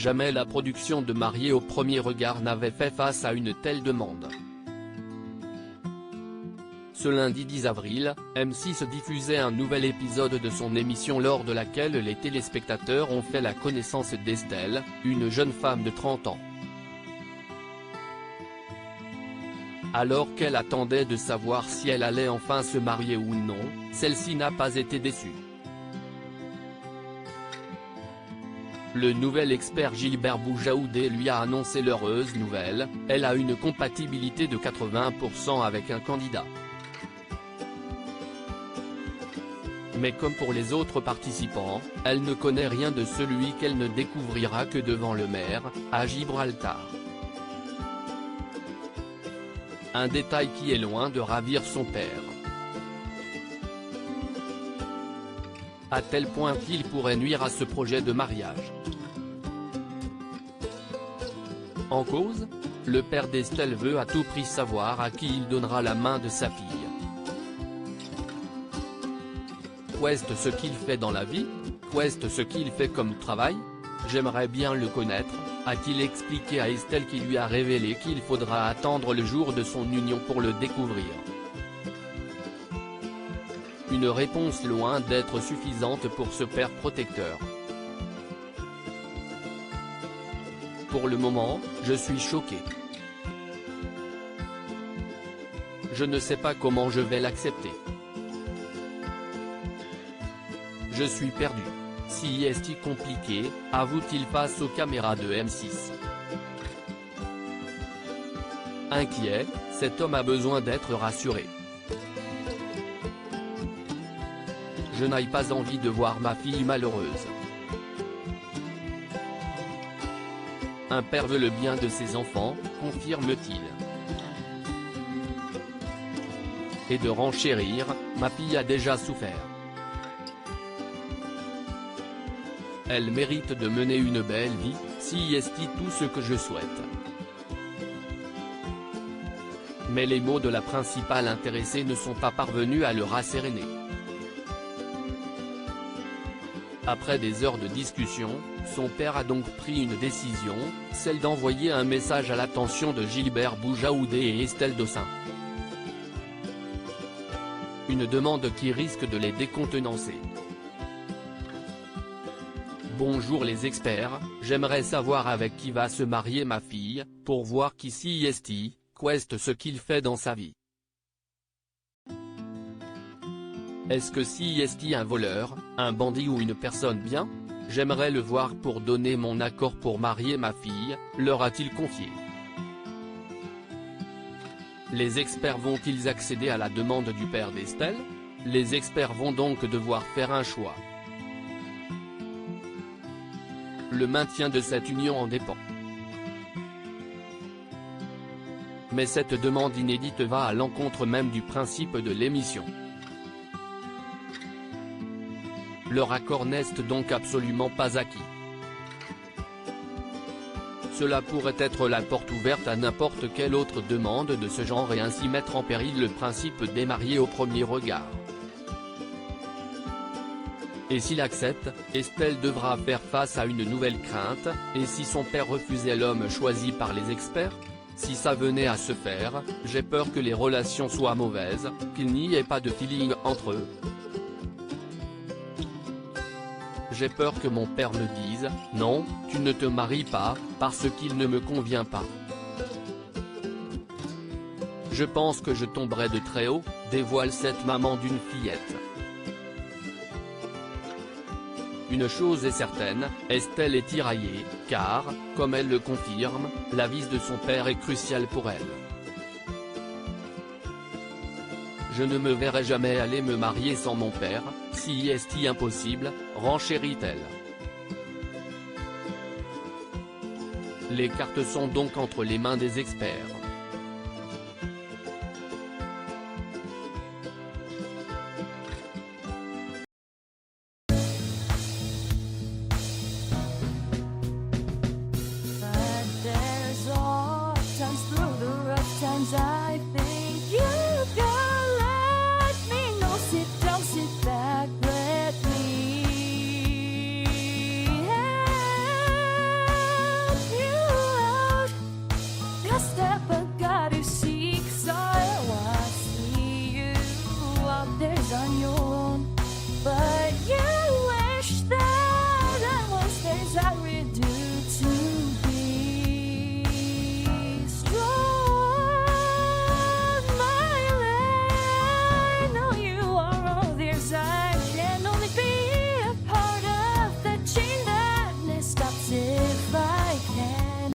Jamais la production de Mariés au premier regard n'avait fait face à une telle demande. Ce lundi 10 avril, M6 diffusait un nouvel épisode de son émission lors de laquelle les téléspectateurs ont fait la connaissance d'Estelle, une jeune femme de 30 ans. Alors qu'elle attendait de savoir si elle allait enfin se marier ou non, celle-ci n'a pas été déçue. Le nouvel expert Gilbert Boujaoudé lui a annoncé l'heureuse nouvelle, elle a une compatibilité de 80% avec un candidat. Mais comme pour les autres participants, elle ne connaît rien de celui qu'elle ne découvrira que devant le maire, à Gibraltar. Un détail qui est loin de ravir son père. À tel point qu'il pourrait nuire à ce projet de mariage. En cause, le père d'Estelle veut à tout prix savoir à qui il donnera la main de sa fille. Qu'est-ce ce qu'il fait dans la vie? Qu'est-ce ce qu'il fait comme travail? J'aimerais bien le connaître, a-t-il expliqué à Estelle qui lui a révélé qu'il faudra attendre le jour de son union pour le découvrir. Une réponse loin d'être suffisante pour ce père protecteur. Pour le moment, je suis choqué. Je ne sais pas comment je vais l'accepter. Je suis perdu. Si est-il compliqué, avoue-t-il face aux caméras de M6. Inquiet, cet homme a besoin d'être rassuré. Je n'ai pas envie de voir ma fille malheureuse. Un père veut le bien de ses enfants, confirme-t-il. Et de renchérir, ma fille a déjà souffert. Elle mérite de mener une belle vie, si est tout ce que je souhaite. Mais les mots de la principale intéressée ne sont pas parvenus à le rasséréner. Après des heures de discussion, son père a donc pris une décision, celle d'envoyer un message à l'attention de Gilbert Boujaoudé et Estelle Dossin. Une demande qui risque de les décontenancer. Bonjour les experts, j'aimerais savoir avec qui va se marier ma fille, pour voir qui si est qu'est ce qu'il fait dans sa vie. Est-ce que si est un voleur, un bandit ou une personne bien? J'aimerais le voir pour donner mon accord pour marier ma fille, leur a-t-il confié. Les experts vont-ils accéder à la demande du père d'Estelle? Les experts vont donc devoir faire un choix. Le maintien de cette union en dépend. Mais cette demande inédite va à l'encontre même du principe de l'émission. Leur accord n'est donc absolument pas acquis. Cela pourrait être la porte ouverte à n'importe quelle autre demande de ce genre et ainsi mettre en péril le principe des mariés au premier regard. Et s'il accepte, Estelle devra faire face à une nouvelle crainte, et si son père refusait l'homme choisi par les experts? Si ça venait à se faire, j'ai peur que les relations soient mauvaises, qu'il n'y ait pas de feeling entre eux. J'ai peur que mon père me dise, non, tu ne te maries pas, parce qu'il ne me convient pas. Je pense que je tomberai de très haut, dévoile cette maman d'une fillette. Une chose est certaine, Estelle est tiraillée, car, comme elle le confirme, la vie de son père est cruciale pour elle. Je ne me verrai jamais aller me marier sans mon père, si est impossible, renchérit-elle. Les cartes sont donc entre les mains des experts.